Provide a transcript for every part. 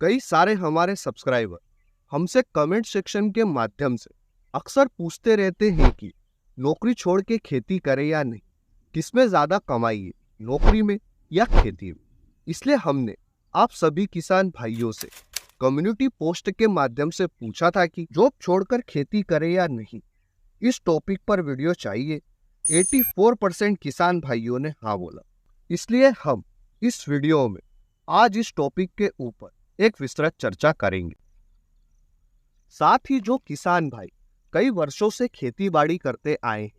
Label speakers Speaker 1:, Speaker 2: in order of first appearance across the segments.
Speaker 1: कई सारे हमारे सब्सक्राइबर हमसे कमेंट सेक्शन के माध्यम से अक्सर पूछते रहते हैं कि नौकरी छोड़ के खेती करें या नहीं, किसमें ज़्यादा कमाई है, नौकरी में या खेती में। इसलिए हमने आप सभी किसान भाइयों से कम्युनिटी पोस्ट के माध्यम से पूछा था कि जॉब छोड़कर खेती करें या नहीं। इस टॉपिक पर वीडियो चाहिए। 84% किसान भाइयों ने हाँ बोला। इसलिए हम इस वीडियो में आज इस टॉपिक के ऊपर एक विस्तृत चर्चा करेंगे। साथ ही जो किसान भाई कई वर्षों से खेती बाड़ी करते आए हैं,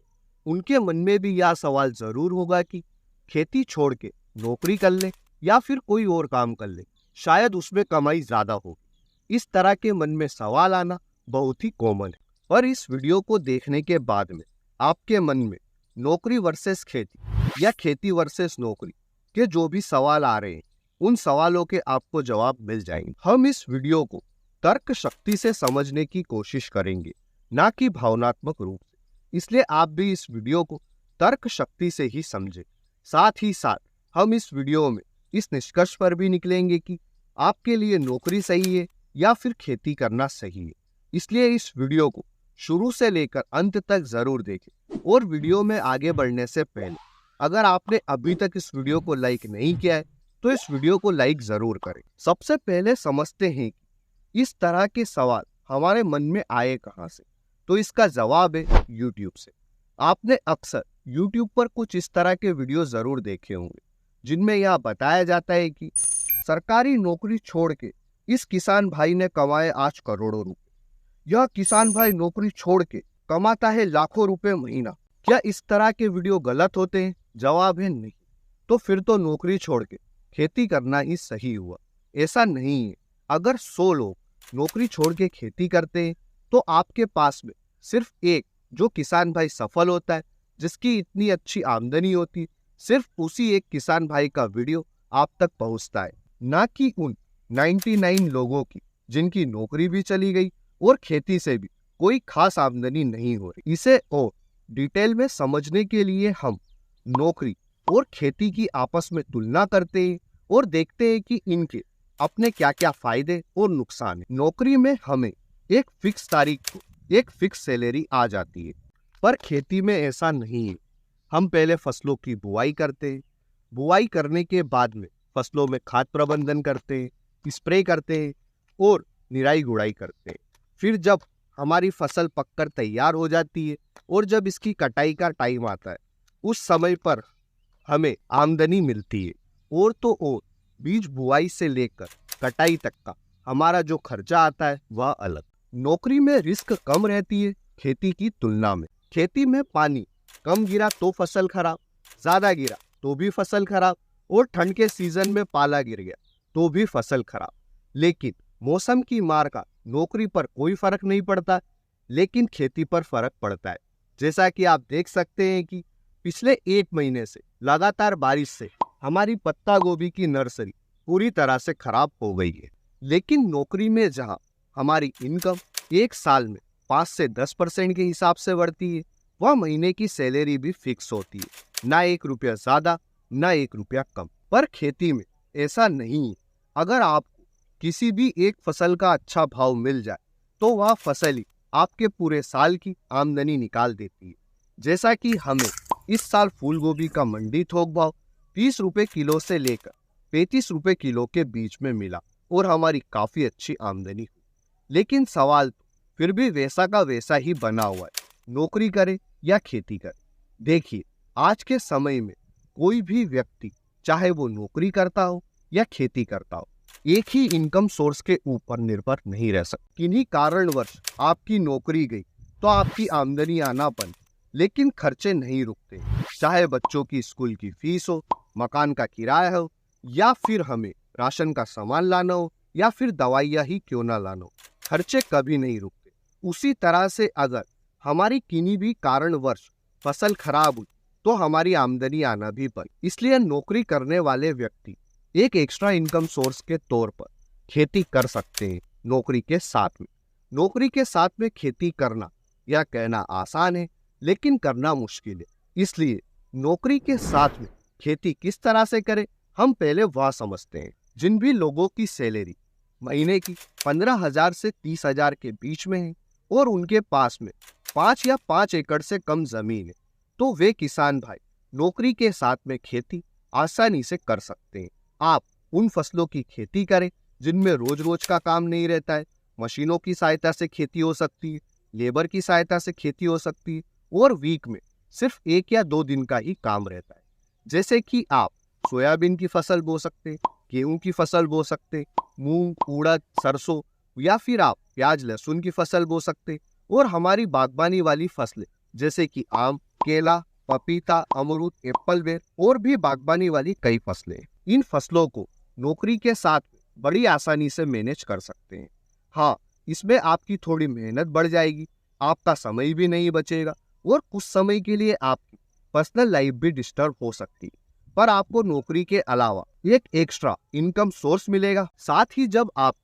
Speaker 1: उनके मन में भी यह सवाल जरूर होगा कि खेती छोड़ के नौकरी कर ले या फिर कोई और काम कर ले, शायद उसमें कमाई ज्यादा होगी। इस तरह के मन में सवाल आना बहुत ही कॉमन है। और इस वीडियो को देखने के बाद में आपके मन में नौकरी वर्सेस खेती या खेती वर्सेस नौकरी के जो भी सवाल आ रहे हैं, उन सवालों के आपको जवाब मिल जाएंगे। हम इस वीडियो को तर्क शक्ति से समझने की कोशिश करेंगे, ना कि भावनात्मक रूप से। इसलिए आप भी इस वीडियो को तर्क शक्ति से ही समझें। साथ ही साथ हम इस वीडियो में इस निष्कर्ष पर भी निकलेंगे कि आपके लिए नौकरी सही है या फिर खेती करना सही है। इसलिए इस वीडियो को शुरू से लेकर अंत तक जरूर देखें। और वीडियो में आगे बढ़ने से पहले अगर आपने अभी तक इस वीडियो को लाइक नहीं किया है तो इस वीडियो को लाइक जरूर करें। सबसे पहले समझते हैं कि इस तरह के सवाल हमारे मन में आए कहां से। तो इसका जवाब है YouTube से। आपने अक्सर YouTube पर कुछ इस तरह के वीडियो जरूर देखे होंगे जिनमें यह बताया जाता है कि सरकारी नौकरी छोड़ के इस किसान भाई ने कमाए आज करोड़ों रुपए। यह किसान भाई नौकरी छोड़ के कमाता है लाखों रुपए महीना। क्या इस तरह के वीडियो गलत होते हैं? जवाब है नहीं। तो फिर तो नौकरी छोड़ के खेती करना ही सही हुआ। ऐसा नहीं है। अगर 100 लोग नौकरी छोड़ के खेती करते हैं तो आपके पास में सिर्फ एक जो किसान भाई सफल होता है, जिसकी इतनी अच्छी आमदनी होती है, सिर्फ उसी एक किसान भाई का वीडियो आप तक पहुंचता है, ना कि उन 99 लोगों की जिनकी नौकरी भी चली गई और खेती से भी कोई खास आमदनी नहीं हो रही। इसे और डिटेल में समझने के लिए हम नौकरी और खेती की आपस में तुलना करते हैं और देखते हैं कि इनके अपने क्या क्या फायदे और नुकसान है। नौकरी में हमें एक फिक्स तारीख को एक फिक्स सैलरी आ जाती है, पर खेती में ऐसा नहीं है। हम पहले फसलों की बुआई करते हैं, बुआई करने के बाद में फसलों में खाद प्रबंधन करते हैं, स्प्रे करते हैं और निराई गुड़ाई करते हैं। फिर जब हमारी फसल पककर तैयार हो जाती है और जब इसकी कटाई का टाइम आता है, उस समय पर हमें आमदनी मिलती है। और तो और बीज बुआई से लेकर कटाई तक का हमारा जो खर्चा आता है वह अलग। नौकरी में रिस्क कम रहती है खेती की तुलना में। खेती में पानी कम गिरा तो फसल खराब, ज्यादा गिरा तो भी फसल खराब, और ठंड के सीजन में पाला गिर गया तो भी फसल खराब। लेकिन मौसम की मार का नौकरी पर कोई फर्क नहीं पड़ता, लेकिन खेती पर फर्क पड़ता है। जैसा कि आप देख सकते हैं कि पिछले 1 महीने से लगातार बारिश से हमारी पत्ता गोभी की नर्सरी पूरी तरह से खराब हो गई है। लेकिन नौकरी में जहां हमारी इनकम एक साल में 5 से 10% के हिसाब से बढ़ती है, वह महीने की सैलरी भी फिक्स होती है, ना 1 रुपया ज्यादा ना 1 रुपया कम। पर खेती में ऐसा नहीं है। अगर आपको किसी भी एक फसल का अच्छा भाव मिल जाए तो वह फसल ही आपके पूरे साल की आमदनी निकाल देती है। जैसा कि हमें इस साल फूल गोभी का मंडी थोक भाव 30 रुपए किलो से लेकर 35 रुपए किलो के बीच में मिला और हमारी काफी अच्छी आमदनी हुई। लेकिन सवाल तो फिर भी वैसा का वैसा ही बना हुआ है, नौकरी करे या खेती करे। देखिए, आज के समय में कोई भी व्यक्ति चाहे वो नौकरी करता हो या खेती करता हो, एक ही इनकम सोर्स के ऊपर निर्भर नहीं रह सकता। किन्हीं कारणवश आपकी नौकरी गई तो आपकी आमदनी आना बंद, लेकिन खर्चे नहीं रुकते। चाहे बच्चों की स्कूल की फीस हो, मकान का किराया हो, या फिर हमें राशन का सामान लाना हो, या फिर दवाइयाँ ही क्यों ना लाना हो, खर्चे कभी नहीं रुकते। उसी तरह से अगर हमारी किन्हीं भी कारणवश फसल खराब हुई तो हमारी आमदनी आना भी बंद। इसलिए नौकरी करने वाले व्यक्ति एक एक्स्ट्रा इनकम सोर्स के तौर पर खेती कर सकते हैं नौकरी के साथ में। नौकरी के साथ में खेती करना यह कहना आसान है, लेकिन करना मुश्किल है। इसलिए नौकरी के साथ में खेती किस तरह से करें, हम पहले वह समझते हैं। जिन भी लोगों की सैलरी महीने की 15,000 से 30,000 के बीच में है और उनके पास में 5 या 5 एकड़ से कम जमीन है, तो वे किसान भाई नौकरी के साथ में खेती आसानी से कर सकते हैं। आप उन फसलों की खेती करें जिनमें रोज रोज का काम नहीं रहता है। मशीनों की सहायता से खेती हो सकती है, लेबर की सहायता से खेती हो सकती है और वीक में सिर्फ 1 या 2 दिन का ही काम रहता है। जैसे कि आप सोयाबीन की फसल बो सकते हैं, गेहूं की फसल बो सकते हैं, मूंग, उड़द, सरसों, या फिर आप प्याज लहसुन की फसल बो सकते हैं। और हमारी बागबानी वाली फसलें जैसे कि आम, केला, पपीता, अमरूद, एप्पल बेर और भी बागबानी वाली कई फसलें हैं। इन फसलों को नौकरी के साथ बड़ी आसानी से मैनेज कर सकते हैं। हाँ, इसमें आपकी थोड़ी मेहनत बढ़ जाएगी, आपका समय भी नहीं बचेगा और कुछ समय के लिए आपकी पर्सनल लाइफ भी डिस्टर्ब हो सकती है, पर आपको नौकरी के अलावा एक एक्स्ट्रा इनकम सोर्स मिलेगा। साथ ही जब आप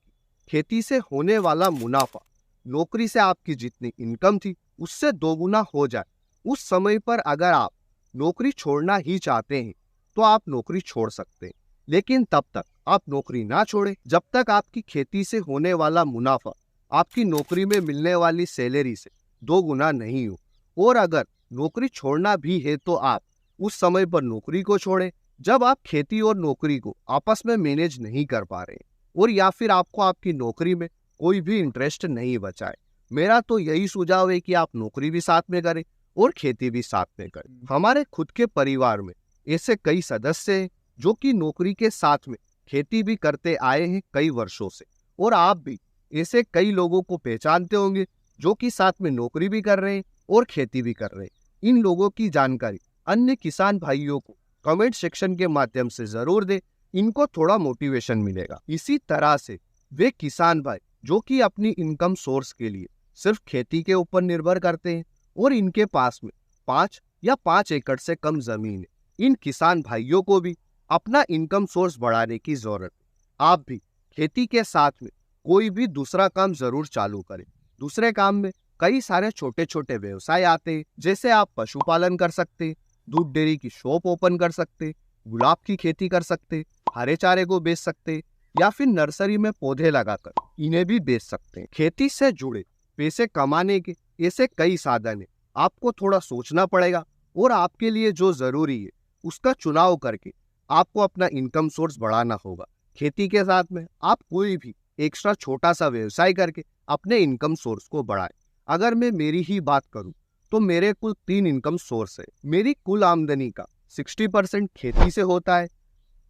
Speaker 1: खेती से होने वाला मुनाफा नौकरी से आपकी जितनी इनकम थी उससे 2 गुना हो जाए, उस समय पर अगर आप नौकरी छोड़ना ही चाहते हैं तो आप नौकरी छोड़ सकते हैं। लेकिन तब तक आप नौकरी ना छोड़ें जब तक आपकी खेती से होने वाला मुनाफा आपकी नौकरी में मिलने वाली सैलरी से 2 गुना नहीं हो। और अगर नौकरी छोड़ना भी है तो आप उस समय पर नौकरी को छोड़ें जब आप खेती और नौकरी को आपस में मैनेज नहीं कर पा रहे हैं, और या फिर आपको आपकी नौकरी में कोई भी इंटरेस्ट नहीं बचा है। मेरा तो यही सुझाव है कि आप नौकरी भी साथ में करें और खेती भी साथ में करें। हमारे खुद के परिवार में ऐसे कई सदस्य हैं जो कि नौकरी के साथ में खेती भी करते आए हैं कई वर्षों से, और आप भी ऐसे कई लोगों को पहचानते होंगे जो कि साथ में नौकरी भी कर रहे हैं और खेती भी कर रहे हैं। इन लोगों की जानकारी अन्य किसान भाइयों को कमेंट सेक्शन के माध्यम से जरूर दें, इनको थोड़ा मोटिवेशन मिलेगा। इसी तरह से वे किसान भाई जो कि अपनी इनकम सोर्स के लिए सिर्फ खेती के ऊपर निर्भर करते हैं और इनके पास में 5 या 5 एकड़ से कम जमीन है, इन किसान भाइयों को भी अपना इनकम सोर्स बढ़ाने की जरूरत है। आप भी खेती के साथ में कोई भी दूसरा काम जरूर चालू करें। दूसरे काम में कई सारे छोटे छोटे व्यवसाय आते हैं, जैसे आप पशुपालन कर सकते हैं, दूध डेयरी की शॉप ओपन कर सकते हैं, गुलाब की खेती कर सकते हैं, हरे चारे को बेच सकते हैं, या फिर नर्सरी में पौधे लगाकर इन्हें भी बेच सकते हैं। खेती से जुड़े पैसे कमाने के ऐसे कई साधन है, आपको थोड़ा सोचना पड़ेगा और आपके लिए जो जरूरी है उसका चुनाव करके आपको अपना इनकम सोर्स बढ़ाना होगा। खेती के साथ में आप कोई भी एक्स्ट्रा छोटा सा व्यवसाय करके अपने इनकम सोर्स को बढ़ाएं। अगर मैं मेरी ही बात करूं तो मेरे कुल 3 इनकम सोर्स है। मेरी कुल आमदनी का 60% खेती से होता है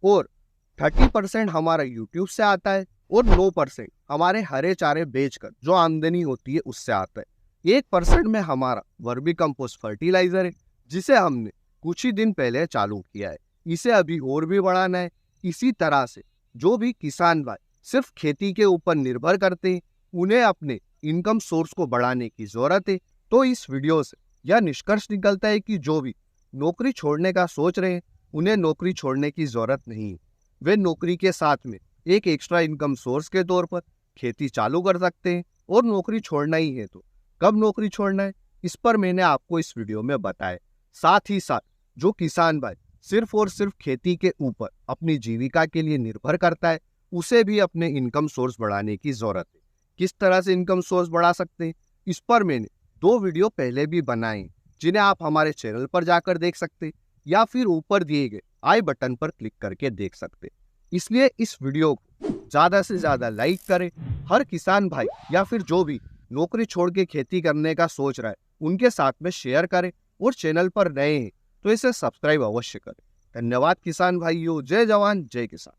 Speaker 1: और 30% हमारा यूट्यूब से आता है और 9% हमारे हरे चारे बेचकर जो आमदनी होती है उससे आता है। 1% में हमारा वर्मी कंपोस्ट फर्टिलाइजर है, जिसे हमने कुछ ही दिन पहले चालू किया है, इसे अभी और भी बढ़ाना है। इसी तरह से जो भी किसान भाई सिर्फ खेती के ऊपर निर्भर करते हैं उन्हें अपने इनकम सोर्स को बढ़ाने की जरूरत है। तो इस वीडियो से यह निष्कर्ष निकलता है कि जो भी नौकरी छोड़ने का सोच रहे हैं उन्हें नौकरी छोड़ने की जरूरत नहीं है। वे नौकरी के साथ में एक एक्स्ट्रा इनकम सोर्स के तौर पर खेती चालू कर सकते हैं, और नौकरी छोड़ना ही है तो कब नौकरी छोड़ना है इस पर मैंने आपको इस वीडियो में बताया। साथ ही साथ जो किसान भाई सिर्फ और सिर्फ खेती के ऊपर अपनी जीविका के लिए निर्भर करता है उसे भी अपने इनकम सोर्स बढ़ाने की जरूरत है। किस तरह से इनकम सोर्स बढ़ा सकते हैं इस पर मैंने 2 वीडियो पहले भी बनाए, जिन्हें आप हमारे चैनल पर जाकर देख सकते हैं या फिर ऊपर दिए गए आई बटन पर क्लिक करके देख सकते हैं। इसलिए इस वीडियो को ज्यादा से ज्यादा लाइक करें। हर किसान भाई या फिर जो भी नौकरी छोड़ के खेती करने का सोच रहा है उनके साथ में शेयर करें, और चैनल पर नए हैं तो इसे सब्सक्राइब अवश्य करें। धन्यवाद किसान भाइयों। जय जवान जय किसान।